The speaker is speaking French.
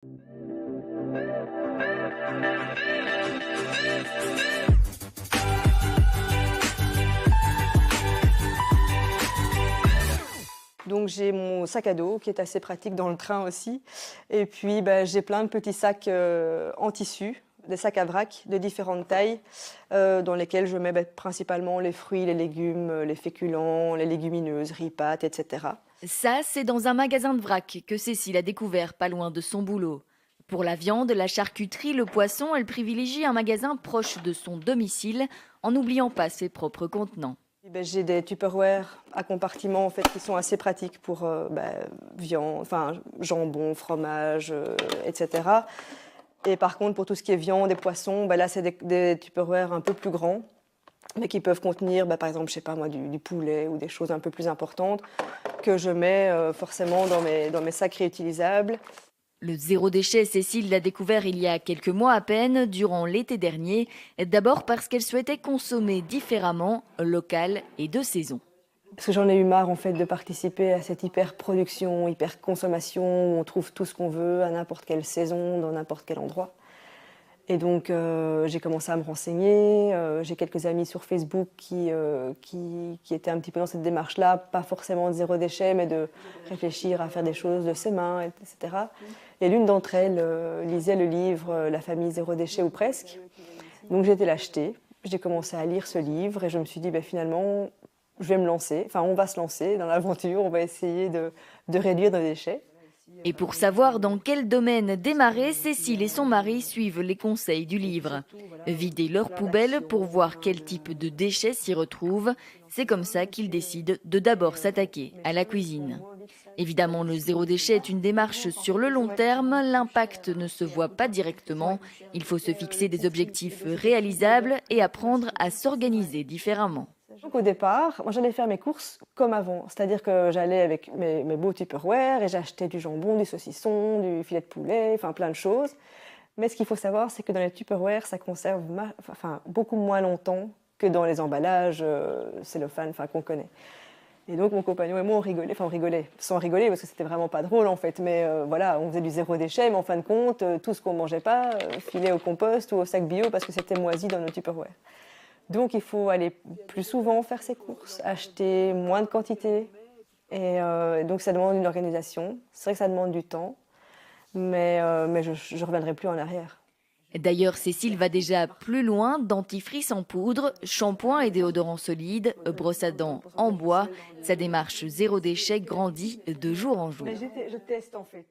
Donc j'ai mon sac à dos qui est assez pratique dans le train aussi. Et puis j'ai plein de petits sacs en tissu, des sacs à vrac de différentes tailles dans lesquels je mets principalement les fruits, les légumes, les féculents, les légumineuses, riz, pâtes, etc. Ça, c'est dans un magasin de vrac que Cécile a découvert pas loin de son boulot. Pour la viande, la charcuterie, le poisson, elle privilégie un magasin proche de son domicile en n'oubliant pas ses propres contenants. J'ai des Tupperware à compartiments en fait, qui sont assez pratiques pour viande, jambon, fromage, etc. Et par contre, pour tout ce qui est viande et poisson, là, c'est des Tupperware un peu plus grands, mais qui peuvent contenir, par exemple, je sais pas moi, du poulet ou des choses un peu plus importantes, que je mets forcément dans mes sacs réutilisables. Le zéro déchet, Cécile l'a découvert il y a quelques mois à peine, durant l'été dernier, d'abord parce qu'elle souhaitait consommer différemment, local et de saison. Parce que j'en ai eu marre en fait de participer à cette hyper-production, hyper-consommation où on trouve tout ce qu'on veut à n'importe quelle saison, dans n'importe quel endroit. Et donc j'ai commencé à me renseigner, j'ai quelques amis sur Facebook qui étaient un petit peu dans cette démarche-là, pas forcément de zéro déchet, mais de réfléchir à faire des choses de ses mains, etc. Et l'une d'entre elles lisait le livre La famille zéro déchet ou presque. Donc j'ai été l'acheter, j'ai commencé à lire ce livre et je me suis dit finalement je vais me lancer, on va se lancer dans l'aventure, on va essayer de réduire nos déchets. Et pour savoir dans quel domaine démarrer, Cécile et son mari suivent les conseils du livre. Vider leurs poubelles pour voir quel type de déchets s'y retrouvent. C'est comme ça qu'ils décident de d'abord s'attaquer à la cuisine. Évidemment, le zéro déchet est une démarche sur le long terme. L'impact ne se voit pas directement. Il faut se fixer des objectifs réalisables et apprendre à s'organiser différemment. Donc au départ, moi j'allais faire mes courses comme avant, c'est-à-dire que j'allais avec mes beaux Tupperware et j'achetais du jambon, du saucisson, du filet de poulet, plein de choses. Mais ce qu'il faut savoir, c'est que dans les Tupperware, ça conserve beaucoup moins longtemps que dans les emballages cellophane qu'on connaît. Et donc mon compagnon et moi on rigolait, sans rigoler parce que c'était vraiment pas drôle en fait, mais on faisait du zéro déchet, mais en fin de compte, tout ce qu'on mangeait pas filait au compost ou au sac bio parce que c'était moisi dans nos Tupperware. Donc il faut aller plus souvent faire ses courses, acheter moins de quantité. Et donc ça demande une organisation. C'est vrai que ça demande du temps, mais je ne reviendrai plus en arrière. D'ailleurs, Cécile va déjà plus loin, dentifrice en poudre, shampoing et déodorant solide, brosse à dents en bois. Sa démarche zéro déchet grandit de jour en jour. Je teste en fait.